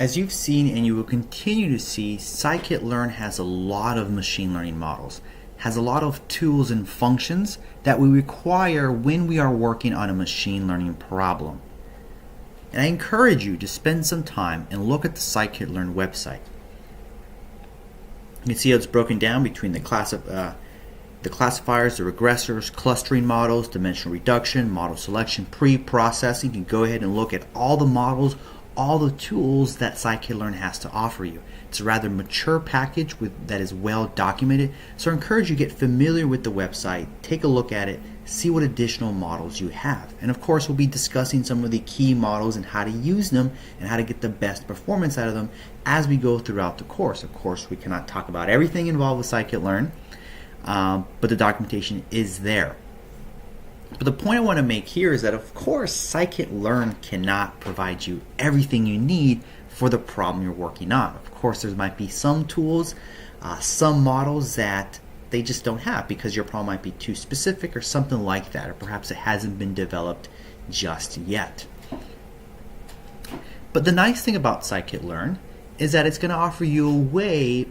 As you've seen and you will continue to see, scikit-learn has a lot of machine learning models, has a lot of tools and functions that we require when we are working on a machine learning problem. And I encourage you to spend some time and look at the scikit-learn website. You can see how it's broken down between the classifiers, the regressors, clustering models, dimensional reduction, model selection, pre-processing. You can go ahead and look at all the models, all the tools that scikit-learn has to offer you. It's a rather mature package that is well documented, so I encourage you to get familiar with the website, take a look at it, see what additional models you have. And of course, we'll be discussing some of the key models and how to use them and how to get the best performance out of them as we go throughout the course. Of course, we cannot talk about everything involved with scikit-learn, but the documentation is there. But the point I want to make here is that, of course, scikit-learn cannot provide you everything you need for the problem you're working on. Of course, there might be some tools, some models that they just don't have because your problem might be too specific or something like that, or perhaps it hasn't been developed just yet. But the nice thing about scikit-learn is that it's going to offer you a way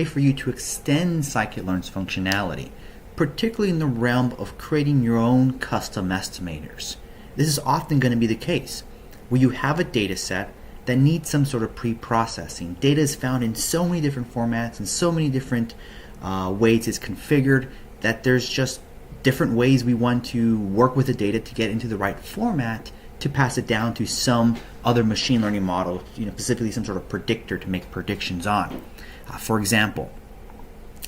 for you to extend scikit-learn's functionality, particularly in the realm of creating your own custom estimators. This is often going to be the case where you have a data set that needs some sort of pre-processing. Data is found in so many different formats and so many different ways it's configured that there's just different ways we want to work with the data to get into the right format to pass it down to some other machine learning model, specifically some sort of predictor to make predictions on. For example,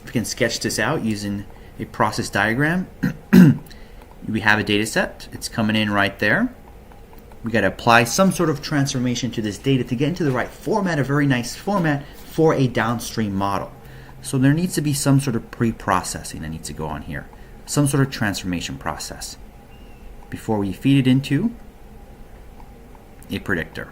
we can sketch this out using a process diagram. We have a data set. It's coming in right there. We got to apply some sort of transformation to this data to get into the right format, a very nice format for a downstream model. So there needs to be some sort of pre-processing that needs to go on here, some sort of transformation process before we feed it into a predictor.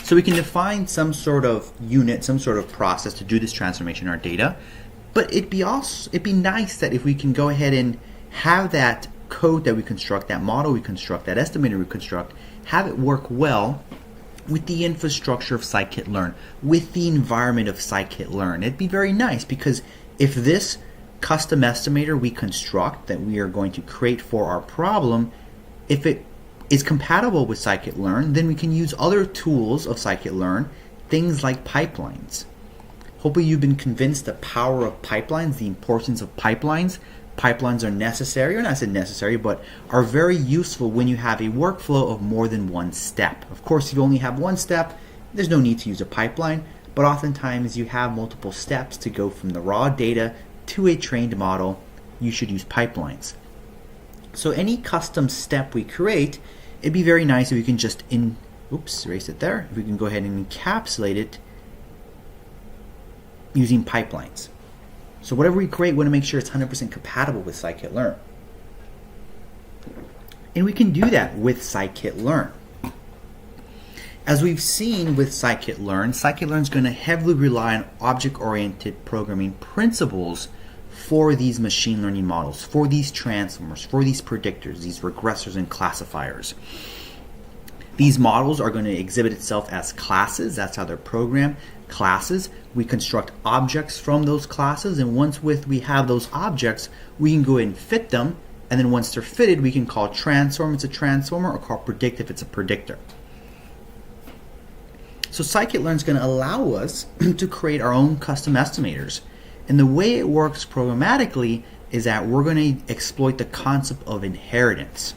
So we can define some sort of unit, some sort of process to do this transformation in our data. But it'd be nice that if we can go ahead and have that code that we construct, that model we construct, that estimator we construct, have it work well with the infrastructure of scikit-learn, with the environment of scikit-learn. It'd be very nice because if this custom estimator we construct that we are going to create for our problem, if it is compatible with scikit-learn, then we can use other tools of scikit-learn, things like pipelines. Hopefully you've been convinced the power of pipelines, the importance of pipelines. Pipelines are necessary, or not said necessary, but are very useful when you have a workflow of more than one step. Of course, if you only have one step, there's no need to use a pipeline, but oftentimes you have multiple steps to go from the raw data to a trained model. You should use pipelines. So any custom step we create, it'd be very nice if we can just erase it there. If we can go ahead and encapsulate it using pipelines. So whatever we create, we want to make sure it's 100% compatible with scikit-learn. And we can do that with scikit-learn. As we've seen with scikit-learn, scikit-learn is going to heavily rely on object-oriented programming principles for these machine learning models, for these transformers, for these predictors, these regressors and classifiers. These models are going to exhibit itself as classes. That's how they're programmed. Classes. We construct objects from those classes, and once we have those objects, we can go ahead and fit them, and then once they're fitted, we can call transform if it's a transformer, or call predict if it's a predictor. So scikit-learn is going to allow us to create our own custom estimators. And the way it works programmatically is that we're going to exploit the concept of inheritance.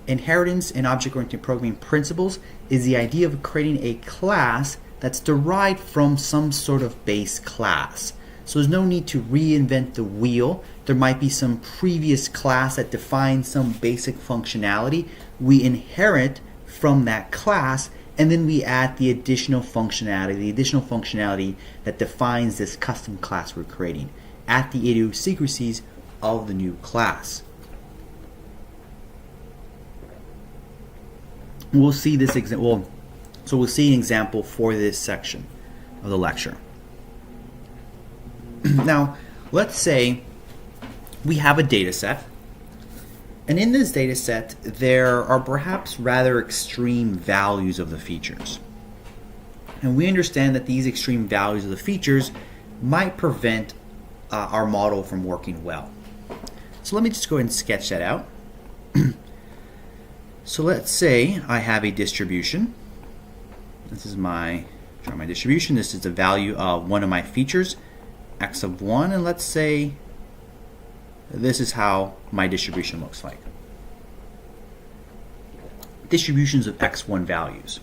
Inheritance in object-oriented programming principles is the idea of creating a class that's derived from some sort of base class. So there's no need to reinvent the wheel. There might be some previous class that defines some basic functionality. We inherit from that class, and then we add the additional functionality that defines this custom class we're creating at the idiosyncrasies of the new class. We'll see this example. So we'll see an example for this section of the lecture. Now, let's say we have a data set And in this data set, there are perhaps rather extreme values of the features. And we understand that these extreme values of the features might prevent our model from working well. So let me just go ahead and sketch that out. So let's say I have a distribution. This is my distribution. This is the value of one of my features, x of 1, and let's say this is how my distribution looks like. Distributions of x1 values.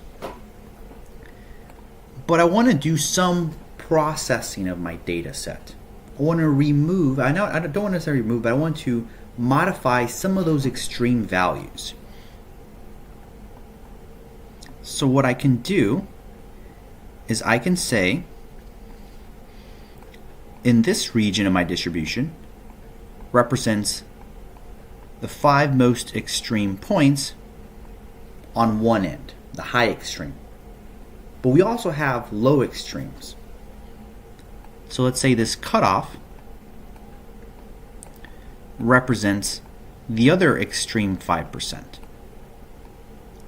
But I want to do some processing of my data set. I want to remove, I don't want to necessarily remove, but I want to modify some of those extreme values. So what I can do is I can say, in this region of my distribution represents the 5 most extreme points on one end, the high extreme. But we also have low extremes. So let's say this cutoff represents the other extreme 5%,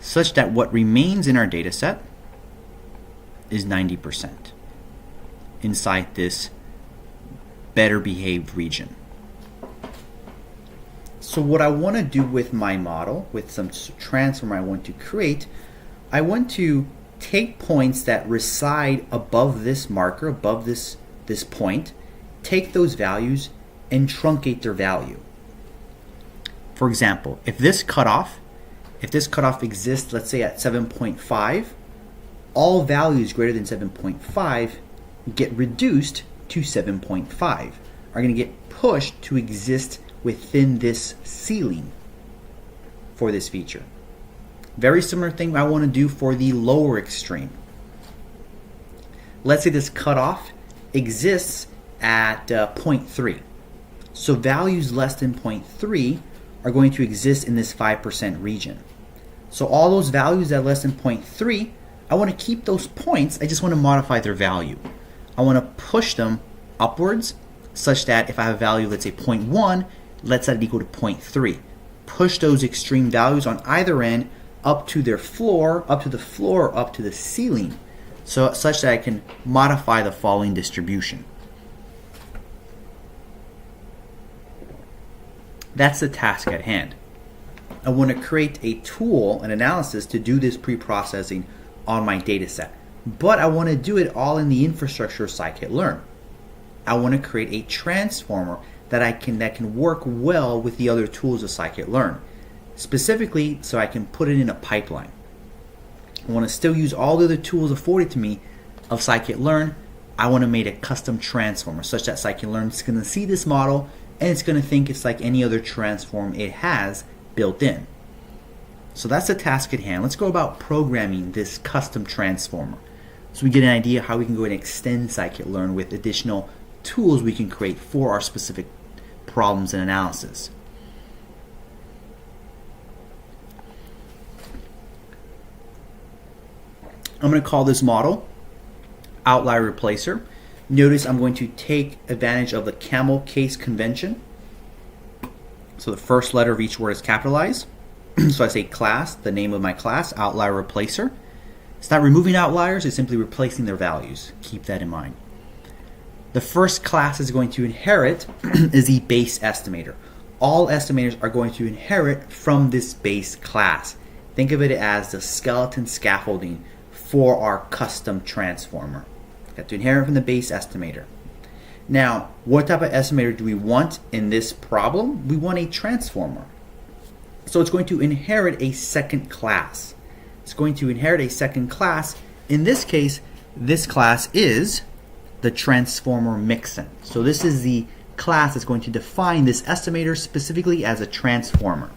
such that what remains in our data set is 90% inside this better behaved region. So what I want to do with my model, with some transform I want to create, I want to take points that reside above this marker, above this point, take those values and truncate their value. For example, if this cutoff exists, let's say at 7.5, all values greater than 7.5 get reduced to 7.5, are going to get pushed to exist within this ceiling for this feature. Very similar thing I want to do for the lower extreme. Let's say this cutoff exists at 0.3. So values less than 0.3 are going to exist in this 5% region. So all those values that are less than 0.3, I want to keep those points, I just want to modify their value. I want to push them upwards such that if I have a value, let's say 0.1, let's set it equal to 0.3. Push those extreme values on either end up to their floor, up to the floor, up to the ceiling, so such that I can modify the following distribution. That's the task at hand. I want to create a tool, an analysis to do this pre-processing on my data set. But I want to do it all in the infrastructure of scikit-learn. I want to create a transformer that can work well with the other tools of scikit-learn. Specifically, so I can put it in a pipeline. I want to still use all the other tools afforded to me of scikit-learn. I want to make a custom transformer such that scikit-learn is going to see this model and it's going to think it's like any other transform it has built in. So that's the task at hand. Let's go about programming this custom transformer so we get an idea how we can go and extend scikit-learn with additional tools we can create for our specific problems and analysis. I'm going to call this model Outlier Replacer. Notice I'm going to take advantage of the camel case convention. So the first letter of each word is capitalized. So I say class, the name of my class, Outlier Replacer. It's not removing outliers, it's simply replacing their values. Keep that in mind. The first class is going to inherit is the base estimator. All estimators are going to inherit from this base class. Think of it as the skeleton scaffolding for our custom transformer. Got to inherit from the base estimator. Now, what type of estimator do we want in this problem? We want a transformer. So it's going to inherit a second class. It's going to inherit a second class. In this case, this class is the transformer mixin. So this is the class that's going to define this estimator specifically as a transformer.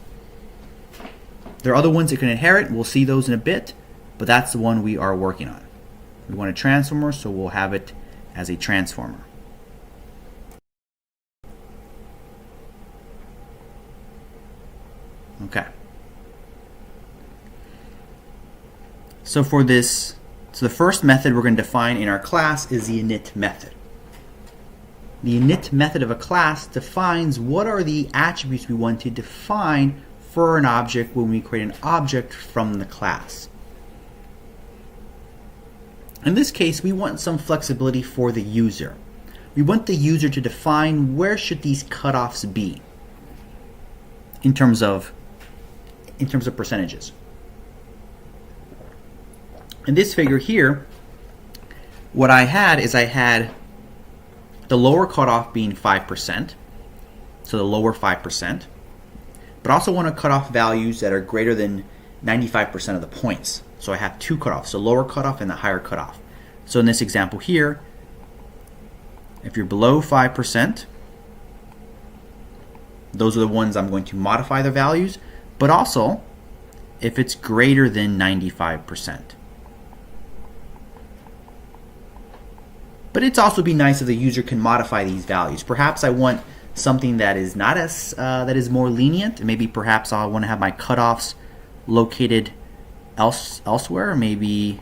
There are other ones that can inherit. We'll see those in a bit, but that's the one we are working on. We want a transformer, so we'll have it as a transformer. Okay. So for this, the first method we're going to define in our class is the init method. The init method of a class defines what are the attributes we want to define for an object when we create an object from the class. In this case, we want some flexibility for the user. We want the user to define where should these cutoffs be in terms of percentages. In this figure here, what I had the lower cutoff being 5%, so the lower 5%, but also want to cut off values that are greater than 95% of the points. So I have two cutoffs, the lower cutoff and the higher cutoff. So in this example here, if you're below 5%, those are the ones I'm going to modify the values, but also if it's greater than 95%. But it's also be nice if the user can modify these values. Perhaps I want something that is not as that is more lenient. Maybe perhaps I want to have my cutoffs located elsewhere. Maybe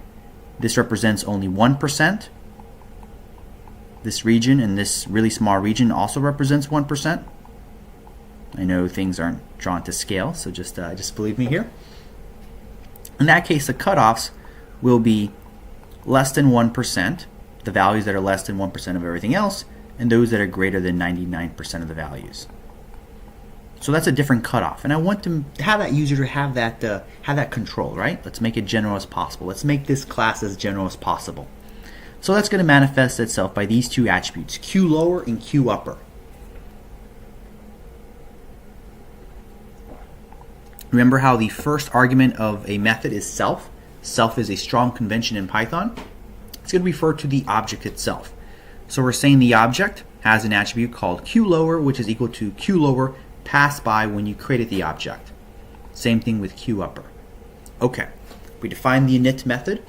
this represents only 1%. This region and this really small region also represents 1%. I know things aren't drawn to scale, so just believe me here. In that case, the cutoffs will be less than 1%. The values that are less than 1% of everything else, and those that are greater than 99% of the values. So that's a different cutoff, and I want to have that user to have that control, right? Let's make it general as possible. Let's make this class as general as possible. So that's going to manifest itself by these two attributes, Q lower and Q upper. Remember how the first argument of a method is self? Self is a strong convention in Python. It's going to refer to the object itself. So we're saying the object has an attribute called QLower, which is equal to QLower passed by when you created the object. Same thing with QUpper. Okay, we define the init method.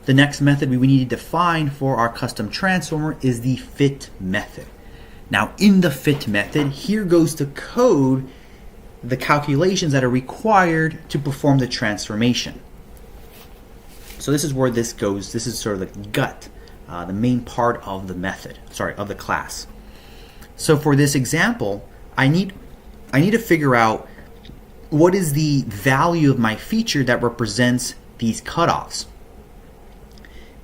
The next method we need to define for our custom transformer is the fit method. Now in the fit method, here goes to code the calculations that are required to perform the transformation. So this is where this goes. This is sort of the gut, the main part of the method, of the class. So for this example, I need to figure out what is the value of my feature that represents these cutoffs.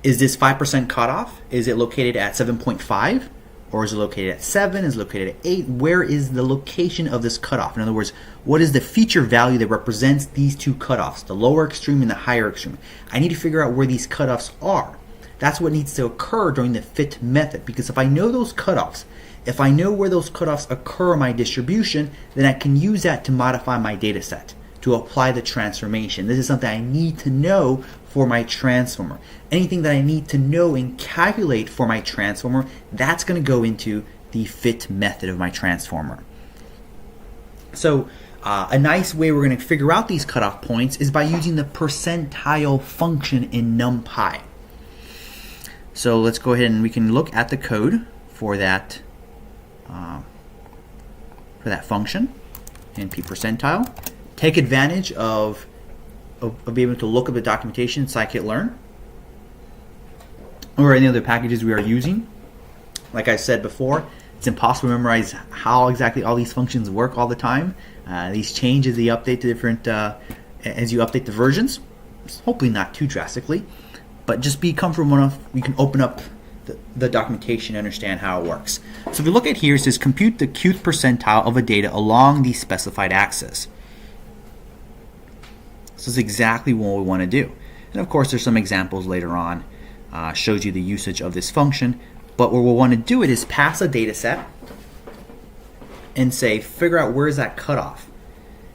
Is this 5% cutoff? Is it located at 7.5? Or is it located at 7? Is it located at 8? Where is the location of this cutoff? In other words, what is the feature value that represents these two cutoffs, the lower extreme and the higher extreme? I need to figure out where these cutoffs are. That's what needs to occur during the fit method, because if I know those cutoffs, if I know where those cutoffs occur in my distribution, then I can use that to modify my data set, to apply the transformation. This is something I need to know for my transformer. Anything that I need to know and calculate for my transformer, that's going to go into the fit method of my transformer. So a nice way we're going to figure out these cutoff points is by using the percentile function in NumPy. So let's go ahead and we can look at the code for that function, NP percentile. Take advantage of being able to look up the documentation in scikit-learn or any other packages we are using. Like I said before, it's impossible to memorize how exactly all these functions work all the time. These change as they update to different as you update the versions. Hopefully not too drastically, but just be comfortable enough you can open up the documentation and understand how it works. So if you look at here, it says compute the qth percentile of a data along the specified axis. This is exactly what we want to do. And of course, there's some examples later on, shows you the usage of this function. But what we'll want to do is pass a data set and say, figure out where is that cutoff.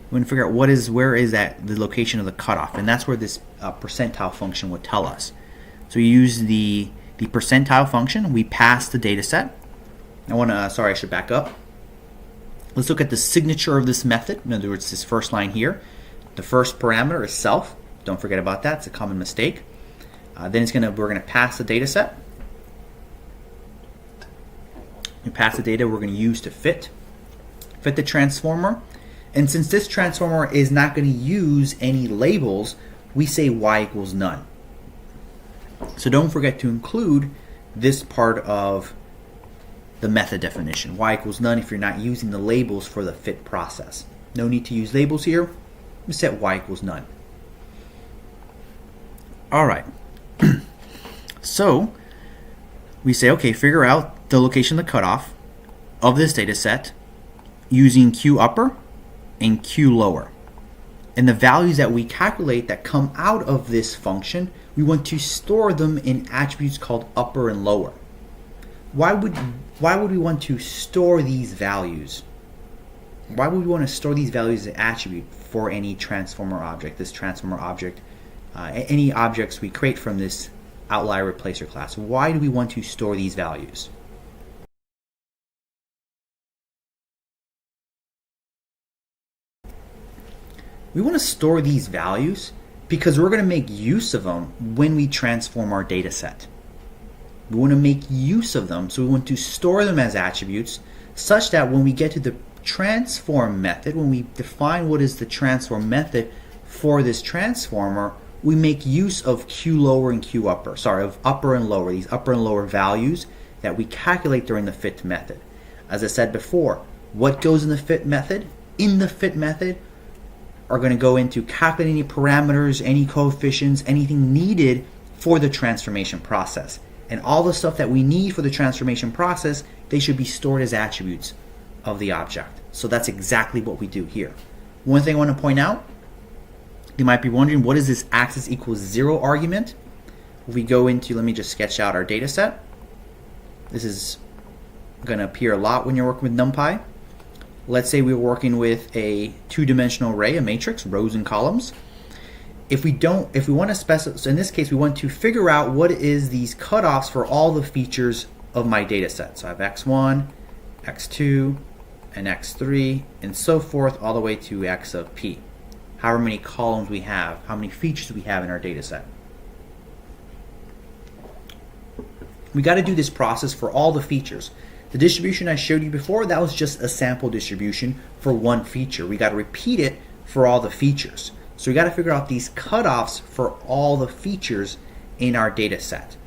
We want to figure out where is that the location of the cutoff, and that's where this percentile function will tell us. So we use the percentile function. We pass the data set. I should back up. Let's look at the signature of this method. In other words, this first line here. The first parameter is self. Don't forget about that. It's a common mistake. Then we're going to pass the data set. We pass the data we're going to use to fit the transformer. And since this transformer is not going to use any labels, we say y equals none. So don't forget to include this part of the method definition. Y equals none if you're not using the labels for the fit process. No need to use labels here. We set y equals none. All right. So we say, okay, figure out the location of the cutoff of this data set using Q upper and Q lower. And the values that we calculate that come out of this function, we want to store them in attributes called upper and lower. Why would we want to store these values? Why would we want to store these values as an attribute for any transformer object, this transformer object, any objects we create from this outlier replacer class? Why do we want to store these values? We want to store these values because we're going to make use of them when we transform our data set. We want to make use of them, so we want to store them as attributes such that when we get to the transform method, when we define what is the transform method for this transformer, we make use of Q lower and Q upper, of upper and lower, these upper and lower values that we calculate during the fit method. As I said before, what goes in the fit method? In the fit method are going to go into calculating any parameters, any coefficients, anything needed for the transformation process. And all the stuff that we need for the transformation process, they should be stored as attributes of the object. So that's exactly what we do here. One thing I want to point out, you might be wondering, what is this axis equals 0 argument? If we go into, let me just sketch out our data set. This is going to appear a lot when you're working with NumPy. Let's say we're working with a two-dimensional array, a matrix, rows and columns. If we want to specify, so in this case, we want to figure out what is these cutoffs for all the features of my data set. So I have x1, x2, and x3, and so forth, all the way to x of p. However many columns we have, how many features we have in our data set. We got to do this process for all the features. The distribution I showed you before, that was just a sample distribution for one feature. We got to repeat it for all the features. So we got to figure out these cutoffs for all the features in our data set.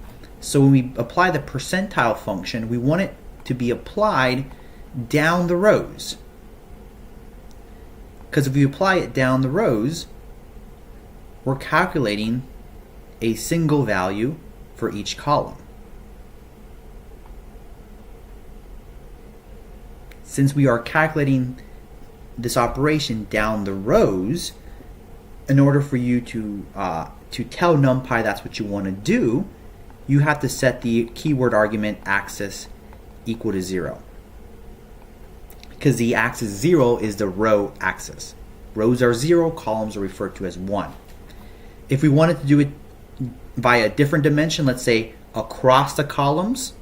So when we apply the percentile function, we want it to be applied down the rows. Because if we apply it down the rows, we're calculating a single value for each column. Since we are calculating this operation down the rows, in order for you to tell NumPy that's what you want to do, you have to set the keyword argument axis equal to 0. Because the axis 0 is the row axis. Rows are 0, columns are referred to as 1. If we wanted to do it by a different dimension, let's say across the columns,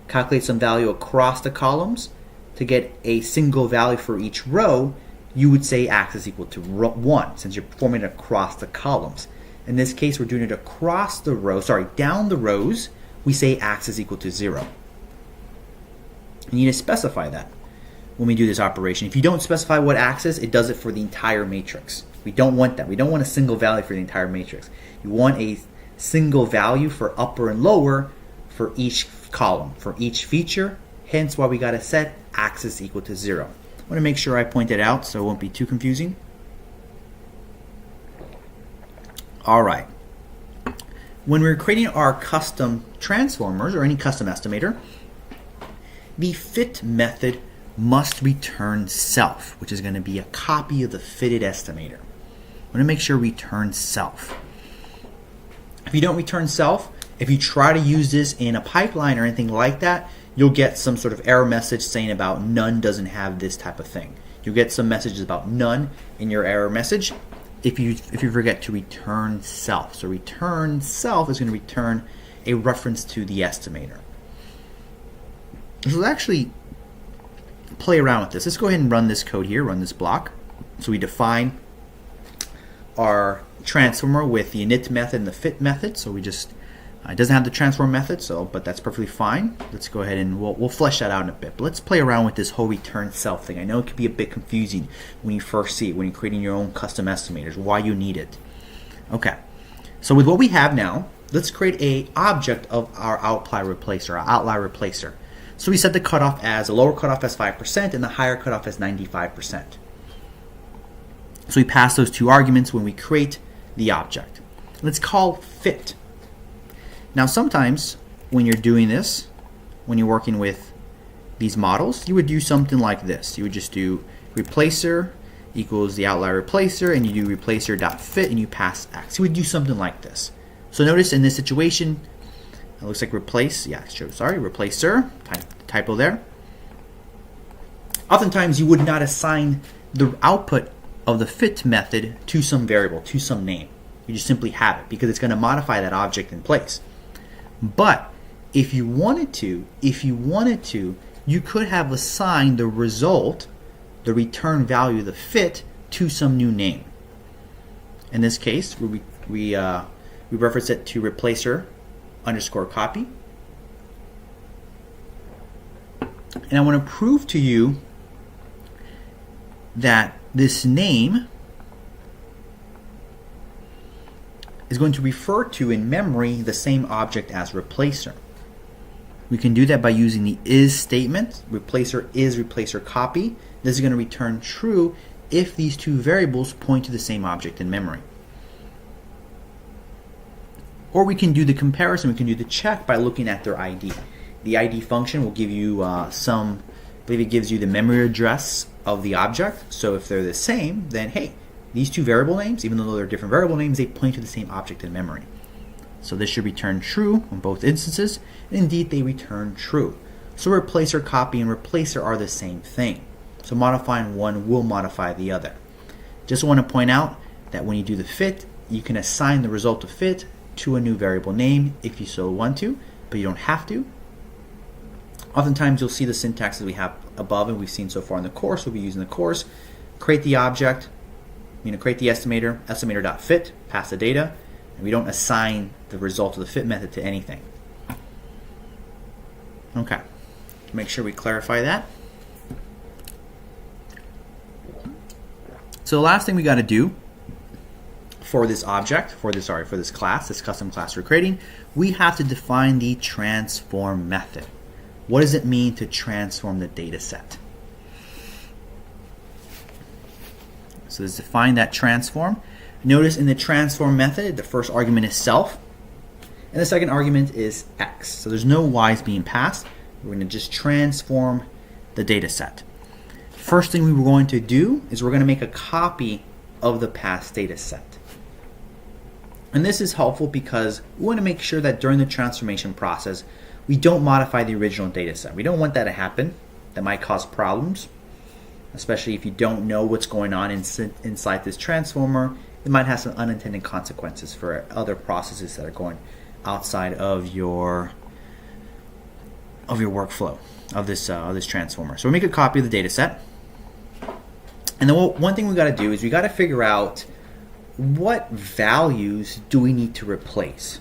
calculate some value across the columns, to get a single value for each row, you would say axis equal to 1, since you're performing it across the columns. In this case, we're doing it across the row, down the rows, we say axis equal to 0. You need to specify that when we do this operation. If you don't specify what axis, it does it for the entire matrix. We don't want that. We don't want a single value for the entire matrix. You want a single value for upper and lower for each column, for each feature. Hence why we got to set axis equal to 0. I want to make sure I point it out so it won't be too confusing. All right. When we're creating our custom transformers or any custom estimator, the fit method must return self, which is going to be a copy of the fitted estimator. I want to make sure return self. If you don't return self, if you try to use this in a pipeline or anything like that, you'll get some sort of error message saying about none doesn't have this type of thing. You'll get some messages about none in your error message if you forget to return self. So return self is going to return a reference to the estimator. So let's actually play around with this. Let's go ahead and run this code here, run this block. So we define our transformer with the init method and the fit method. So we just it doesn't have the transform method, but that's perfectly fine. Let's go ahead and we'll flesh that out in a bit. But let's play around with this whole return self thing. I know it can be a bit confusing when you first see it, when you're creating your own custom estimators, why you need it. Okay, so with what we have now, let's create a object of our outlier replacer. So we set the cutoff as, the lower cutoff as 5% and the higher cutoff as 95%. So we pass those two arguments when we create the object. Let's call fit. Now sometimes when you're doing this, when you're working with these models, you would do something like this. You would just do replacer equals the outlier replacer, and you do replacer.fit, and you pass x. You would do something like this. So notice in this situation, it looks like replacer, typo there. Oftentimes you would not assign the output of the fit method to some variable, to some name. You just simply have it because it's going to modify that object in place. But if you wanted to, you could have assigned the result, the return value of the fit, to some new name. In this case, we reference it to replacer underscore copy. And I want to prove to you that this name is going to refer to in memory the same object as replacer. We can do that by using the is statement. Replacer is replacer copy. This is going to return true if these two variables point to the same object in memory. Or we can do the comparison, we can do the check by looking at their ID. The ID function will give you I believe it gives you the memory address of the object. So if they're the same, then hey, these two variable names, even though they're different variable names, they point to the same object in memory. So this should return true on both instances, and indeed they return true. So replacer copy and replacer are the same thing. So modifying one will modify the other. Just want to point out that when you do the fit, you can assign the result of fit to a new variable name if you so want to, but you don't have to. Oftentimes you'll see the syntax that we have above and we've seen so far in the course. We'll be using the course. Create the object, create the estimator, estimator.fit, pass the data, and we don't assign the result of the fit method to anything. Okay, make sure we clarify that. So the last thing we got to do for this object, for this class, this custom class we're creating, we have to define the transform method. What does it mean to transform the data set? So let's define that transform. Notice in the transform method, the first argument is self, and the second argument is x. So there's no y's being passed. We're going to just transform the data set. First thing we were going to do is we're going to make a copy of the past data set. And this is helpful because we want to make sure that during the transformation process, we don't modify the original data set. We don't want that to happen. That might cause problems, especially if you don't know what's going on inside this transformer. It might have some unintended consequences for other processes that are going outside of your workflow of this transformer. So we make a copy of the data set. And then one thing we got to do is we got to figure out what values do we need to replace.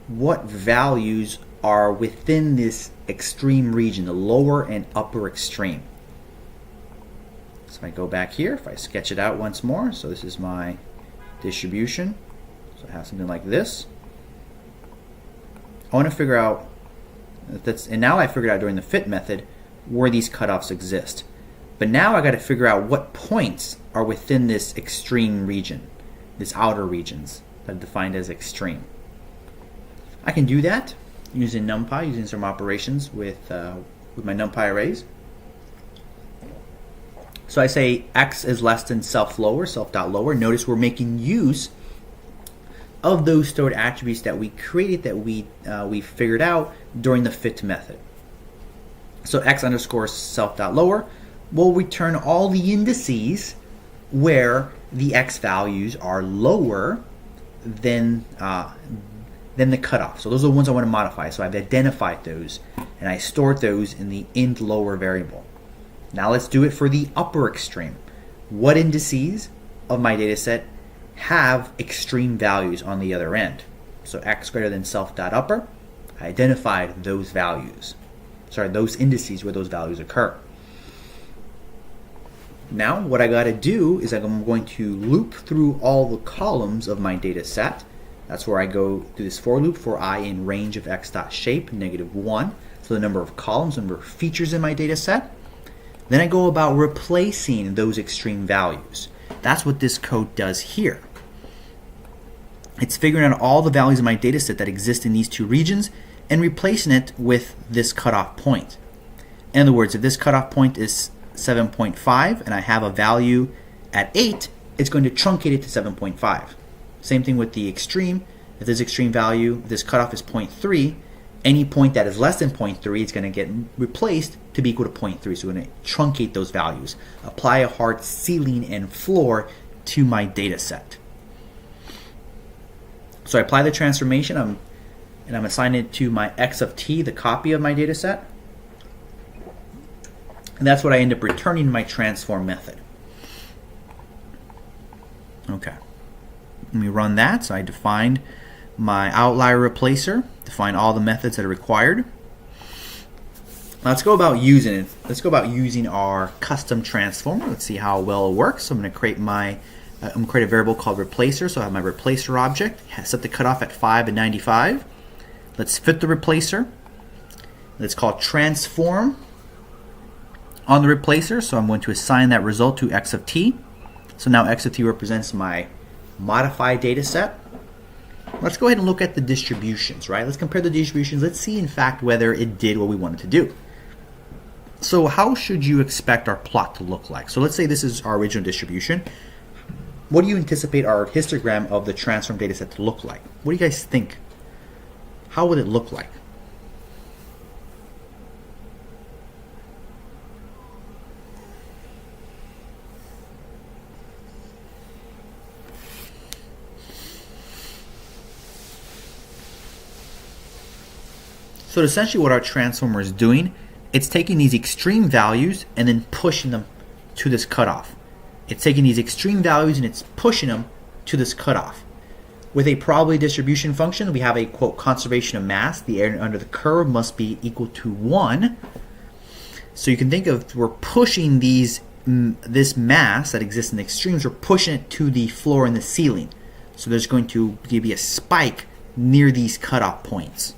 What values are within this extreme region, the lower and upper extreme. So if I go back here, if I sketch it out once more, so this is my distribution. So I have something like this. I want to figure out, and now I figured out during the fit method where these cutoffs exist. But now I got to figure out what points are within this extreme region, this outer regions that are defined as extreme. I can do that using NumPy, using some operations with my NumPy arrays. So I say x is less than self-lower, self.lower. Notice we're making use of those stored attributes that we created, that we figured out during the fit method. So x underscore self.lower will return all the indices where the x values are lower than the cutoff. So those are the ones I want to modify. So I've identified those and I stored those in the int lower variable. Now let's do it for the upper extreme. What indices of my data set have extreme values on the other end? So x greater than self.upper, I identified those values. Those indices where those values occur. Now what I got to do is I'm going to loop through all the columns of my data set. That's where I go through this for loop for I in range of x.shape -1. So the number of columns, number of features in my data set. Then I go about replacing those extreme values. That's what this code does here. It's figuring out all the values in my data set that exist in these two regions and replacing it with this cutoff point. In other words, if this cutoff point is 7.5 and I have a value at 8, it's going to truncate it to 7.5. Same thing with the extreme. If this extreme value, this cutoff is 0.3, any point that is less than 0.3 is going to get replaced to be equal to 0.3. So we're going to truncate those values, apply a hard ceiling and floor to my data set. So I apply the transformation, and I'm assigning it to my x of t, the copy of my data set. And that's what I end up returning in my transform method. Okay. Let me run that. So I defined my outlier replacer, define all the methods that are required. Let's go about using it. Let's go about using our custom transformer. Let's see how well it works. So I'm going to create a variable called replacer. So I have my replacer object, set the cutoff at 5 and 95. Let's fit the replacer. Let's call transform on the replacer. So I'm going to assign that result to x of t. So now x of t represents my modified data set. Let's go ahead and look at the distributions, right? Let's compare the distributions. Let's see, in fact, whether it did what we wanted to do. So how should you expect our plot to look like? So let's say this is our original distribution. What do you anticipate our histogram of the transform data set to look like? What do you guys think? How would it look like? So essentially what our transformer is doing, it's taking these extreme values and then pushing them to this cutoff. It's taking these extreme values and it's pushing them to this cutoff. With a probability distribution function, we have a, quote, conservation of mass. The area under the curve must be equal to 1. So you can think of, we're pushing this mass that exists in the extremes, we're pushing it to the floor and the ceiling. So there's going to be a spike near these cutoff points.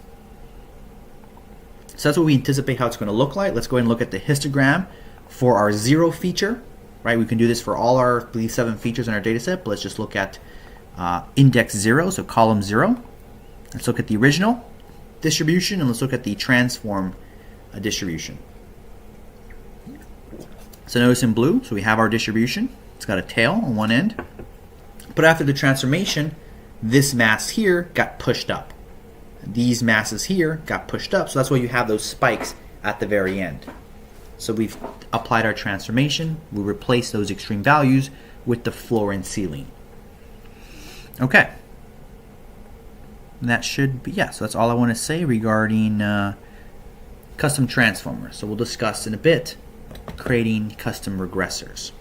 So that's what we anticipate how it's going to look like. Let's go ahead and look at the histogram for our 0 feature. Right, we can do this for all our 7 features in our data set, but let's just look at index 0, so column 0. Let's look at the original distribution, and let's look at the transform distribution. So notice in blue, so we have our distribution. It's got a tail on one end. But after the transformation, this mass here got pushed up. These masses here got pushed up, so that's why you have those spikes at the very end. So we've applied our transformation. We replace those extreme values with the floor and ceiling. Okay. And that should be, so that's all I want to say regarding custom transformers. So we'll discuss in a bit creating custom regressors.